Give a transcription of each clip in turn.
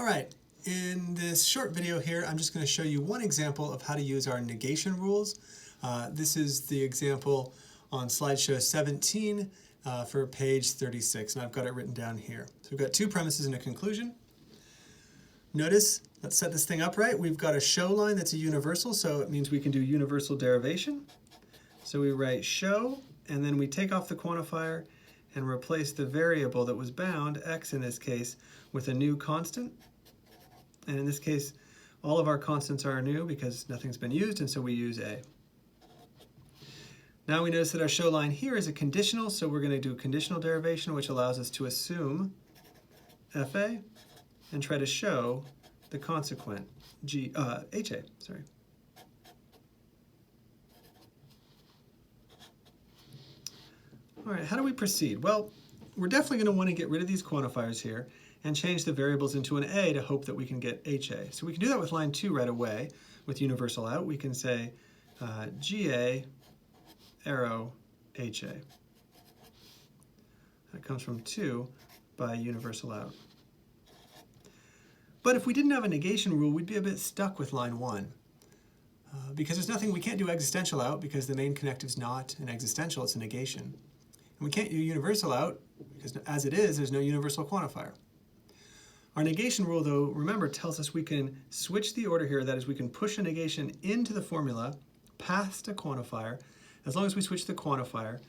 All right, in this short video here, I'm just going to show you one example of how to use our negation rules. This is the example on slideshow 17 for page 36, and I've got it written down here. So we've got two premises and a conclusion. Notice, let's set this thing up right. We've got a show line that's a universal, so it means we can do universal derivation. So we write show, and then we take off the quantifier and replace the variable that was bound, x in this case, with a new constant. And in this case, all of our constants are new because nothing's been used, and so we use a. Now we notice that our show line here is a conditional, so we're going to do conditional derivation, which allows us to assume fa and try to show the consequent ha. Sorry. All right, how do we proceed? Well, we're definitely going to want to get rid of these quantifiers here and change the variables into an a to hope that we can get ha. So we can do that with line 2 right away with universal out. We can say ga arrow ha. That comes from 2 by universal out. But if we didn't have a negation rule, we'd be a bit stuck with line 1. Because there's nothing, we can't do existential out because the main connective's not an existential, it's a negation. And we can't do universal out because as it is, there's no universal quantifier. Our negation rule, though, remember, tells us we can switch the order here. That is, we can push a negation into the formula past a quantifier as long as we switch the quantifier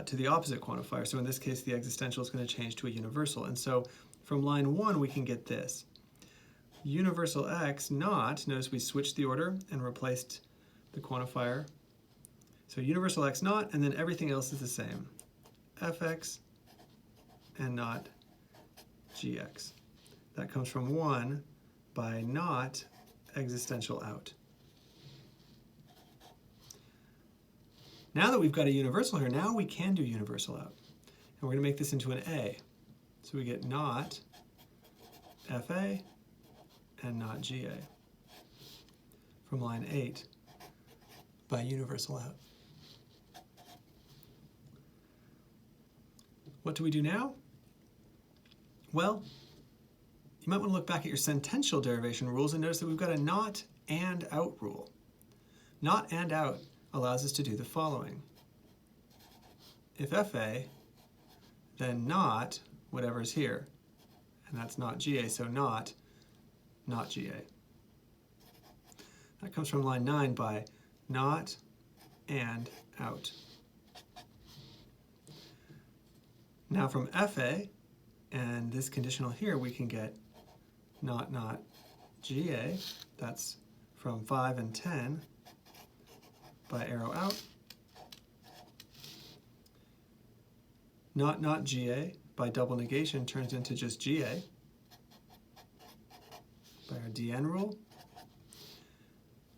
to the opposite quantifier. So in this case, the existential is going to change to a universal. And so from line 1, we can get this. Universal x naught, notice we switched the order and replaced the quantifier. So universal x naught, and then everything else is the same. Fx and not gx. That comes from 1 by not existential out. Now that we've got a universal here, now we can do universal out. And we're going to make this into an a. So we get not fa and not ga from line 8 by universal out. What do we do now? Well, you might want to look back at your sentential derivation rules and notice that we've got a not and out rule. Not and out allows us to do the following. If fa, then not whatever's here, and that's not ga, so not ga. That comes from line 9 by not and out. Now from fa and this conditional here, we can get not ga. That's from 5 and 10 by arrow out. Not ga by double negation turns into just ga by our dn rule.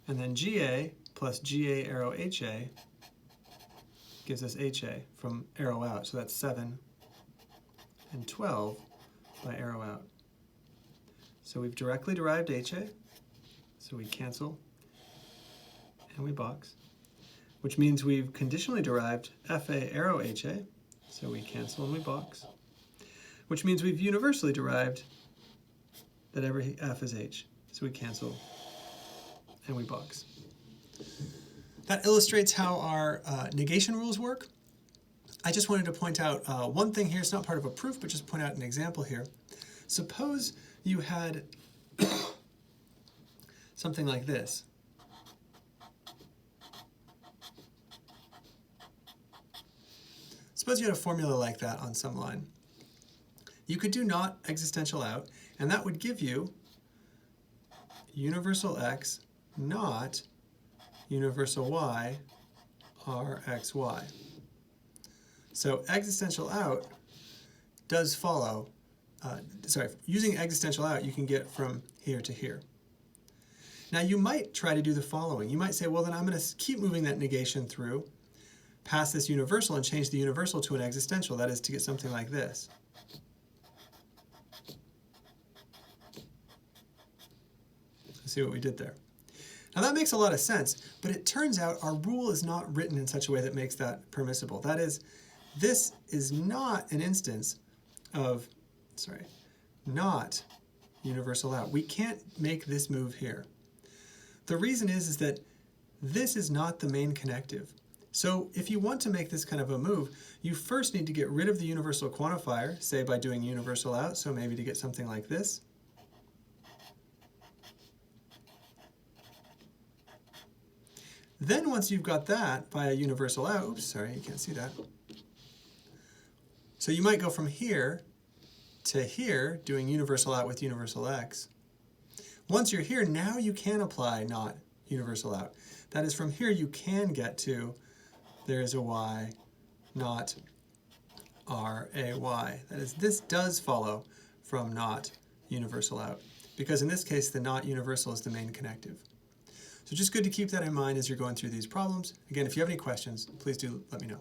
And then ga plus ga arrow ha gives us ha from arrow out. So that's 7 and 12 by arrow out. So we've directly derived ha, so we cancel and we box, which means we've conditionally derived fa arrow ha, so we cancel and we box, which means we've universally derived that every f is h, so we cancel and we box. That illustrates how our negation rules work. I just wanted to point out one thing here. It's not part of a proof, but just point out an example here. Suppose you had something like this. Suppose you had a formula like that on some line. You could do not existential out, and that would give you universal x not universal y rxy. So existential out does follow, using existential out, you can get from here to here. Now you might try to do the following. You might say, well, then I'm going to keep moving that negation through past this universal and change the universal to an existential. That is to get something like this. Let's see what we did there. Now that makes a lot of sense, but it turns out our rule is not written in such a way that makes that permissible. That is, this is not an instance of, not universal out. We can't make this move here. The reason is that this is not the main connective. So if you want to make this kind of a move, you first need to get rid of the universal quantifier, say by doing universal out, so maybe to get something like this. Then once you've got that by a universal out, oops, sorry, you can't see that. So you might go from here to here, doing universal out with universal x. Once you're here, now you can apply not universal out. That is, from here you can get to there is a y, not r-a-y. That is, this does follow from not universal out, because in this case the not universal is the main connective. So just good to keep that in mind as you're going through these problems. Again, if you have any questions, please do let me know.